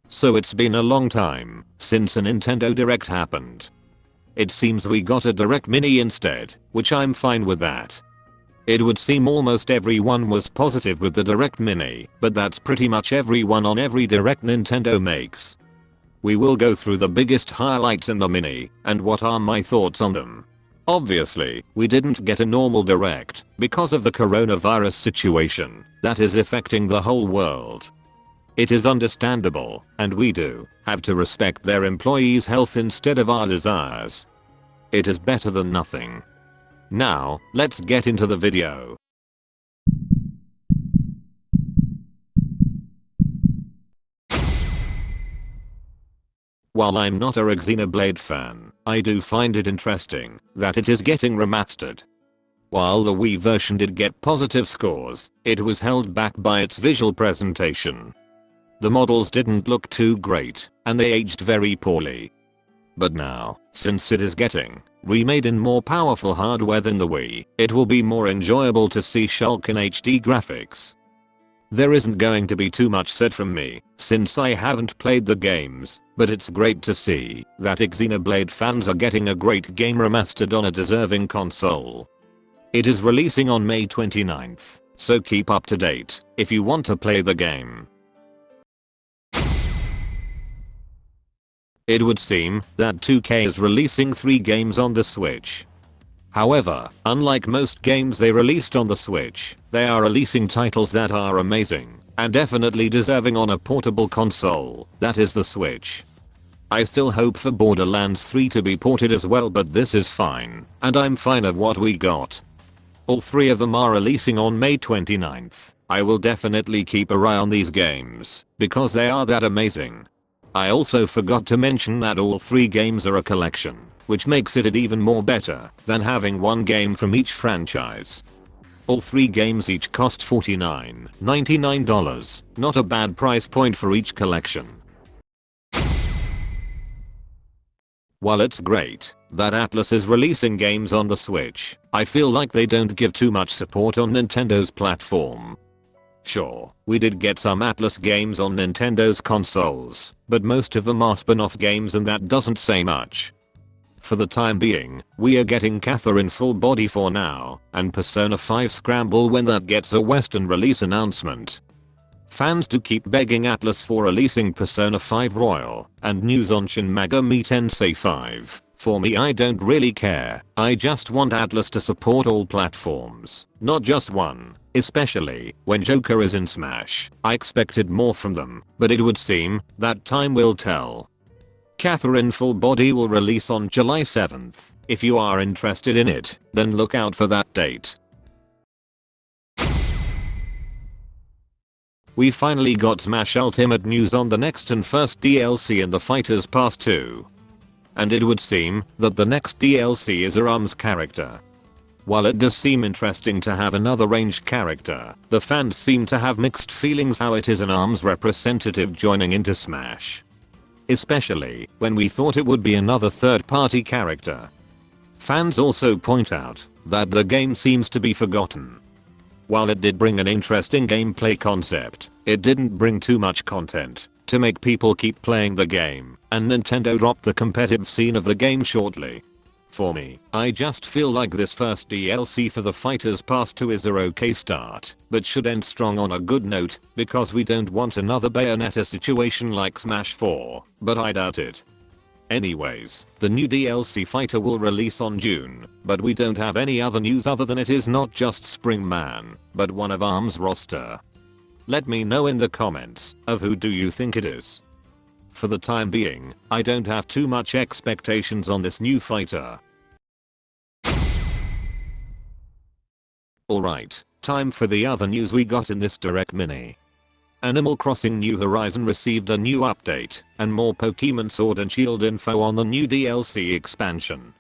So it's been a long time since a Nintendo Direct happened. It seems we got a Direct Mini instead, which I'm fine with that. It would seem almost everyone was positive with the Direct Mini, but that's pretty much everyone on every Direct Nintendo makes. We will go through the biggest highlights in the Mini, and what are my thoughts on them. Obviously, we didn't get a normal Direct because of the coronavirus situation that is affecting the whole world. It is understandable, and we do have to respect their employees' health instead of our desires. It is better than nothing. Now, let's get into the video. While I'm not a Xenoblade fan, I do find it interesting that it is getting remastered. While the Wii version did get positive scores, it was held back by its visual presentation. The models didn't look too great, and they aged very poorly. But now, since it is getting remade in more powerful hardware than the Wii, it will be more enjoyable to see Shulk in HD graphics. There isn't going to be too much said from me, since I haven't played the games, but it's great to see that Xenoblade fans are getting a great game remastered on a deserving console. It is releasing on May 29th, so keep up to date if you want to play the game. It would seem that 2K is releasing 3 games on the Switch. However, unlike most games they released on the Switch, they are releasing titles that are amazing and definitely deserving on a portable console, that is the Switch. I still hope for Borderlands 3 to be ported as well, but this is fine, and I'm fine of what we got. All 3 of them are releasing on May 29th. I will definitely keep an eye on these games because they are that amazing. I also forgot to mention that all 3 games are a collection, which makes it even more better than having one game from each franchise. All 3 games each cost $49.99, not a bad price point for each collection. While it's great that Atlus is releasing games on the Switch, I feel like they don't give too much support on Nintendo's platform. Sure, we did get some Atlus games on Nintendo's consoles, but most of them are spin-off games and that doesn't say much. For the time being, we are getting Catherine Full Body for now, and Persona 5 Scramble when that gets a Western release announcement. Fans do keep begging Atlus for releasing Persona 5 Royal, and news on Shin Megami Tensei 5. For me, I don't really care, I just want Atlus to support all platforms, not just one, especially when Joker is in Smash. I expected more from them, but it would seem that time will tell. Catherine Full Body will release on July 7th. If you are interested in it, then look out for that date. We finally got Smash Ultimate news on the next and first DLC in the Fighters Pass 2. And it would seem that the next DLC is a ARMS character. While it does seem interesting to have another ranged character, the fans seem to have mixed feelings how it is an ARMS representative joining into Smash. Especially when we thought it would be another third-party character. Fans also point out that the game seems to be forgotten. While it did bring an interesting gameplay concept, it didn't bring too much content to make people keep playing the game, and Nintendo dropped the competitive scene of the game shortly. For me, I just feel like this first DLC for the Fighters Pass 2 is a okay start, but should end strong on a good note, because we don't want another Bayonetta situation like Smash 4, but I doubt it. Anyways, the new DLC Fighter will release on June, but we don't have any other news other than it is not just Springman, but one of ARMS roster. Let me know in the comments of who do you think it is. For the time being, I don't have too much expectations on this new fighter. Alright, time for the other news we got in this Direct Mini. Animal Crossing New Horizon received a new update, and more Pokemon Sword and Shield info on the new DLC expansion.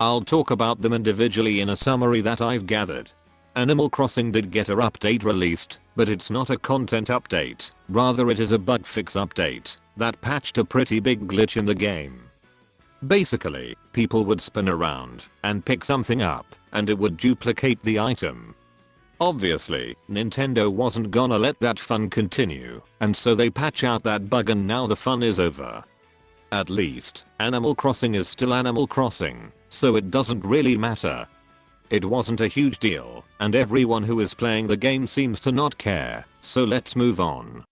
I'll talk about them individually in a summary that I've gathered. Animal Crossing did get a update released, but it's not a content update, rather it is a bug fix update that patched a pretty big glitch in the game. Basically, people would spin around and pick something up, and it would duplicate the item. Obviously, Nintendo wasn't gonna let that fun continue, and so they patch out that bug and now the fun is over. At least, Animal Crossing is still Animal Crossing, so it doesn't really matter. It wasn't a huge deal, and everyone who is playing the game seems to not care, so let's move on.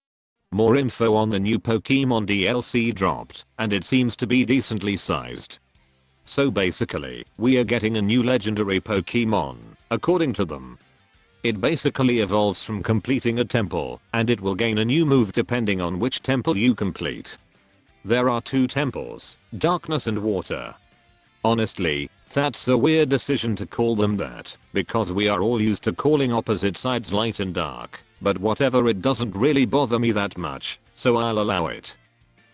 More info on the new Pokemon DLC dropped, and it seems to be decently sized. So basically, we are getting a new legendary Pokemon, according to them. It basically evolves from completing a temple, and it will gain a new move depending on which temple you complete. There are 2 temples, Darkness and Water. Honestly, that's a weird decision to call them that, because we are all used to calling opposite sides light and dark, but whatever, it doesn't really bother me that much, so I'll allow it.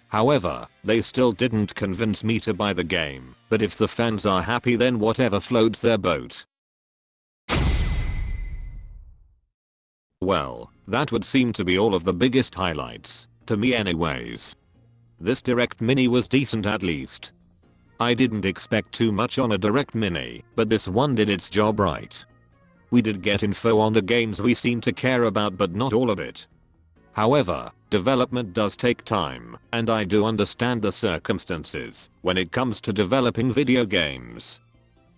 However, they still didn't convince me to buy the game, but if the fans are happy then whatever floats their boat. Well, that would seem to be all of the biggest highlights, to me anyways. This Direct Mini was decent at least. I didn't expect too much on a Direct Mini, but this one did its job right. We did get info on the games we seem to care about, but not all of it. However, development does take time, and I do understand the circumstances when it comes to developing video games.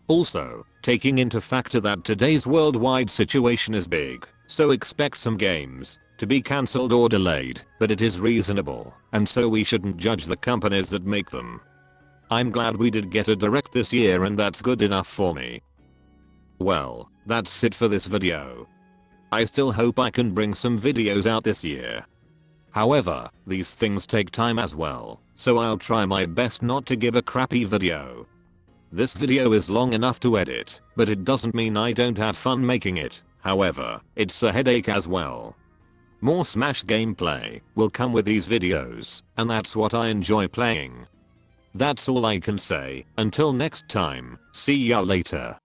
Also, taking into factor that today's worldwide situation is big, so expect some games to be cancelled or delayed, but it is reasonable, and so we shouldn't judge the companies that make them. I'm glad we did get a Direct this year, and that's good enough for me. Well, that's it for this video. I still hope I can bring some videos out this year. However, these things take time as well, so I'll try my best not to give a crappy video. This video is long enough to edit, but it doesn't mean I don't have fun making it. However, it's a headache as well. More Smash gameplay will come with these videos, and that's what I enjoy playing. That's all I can say. Until next time, see ya later.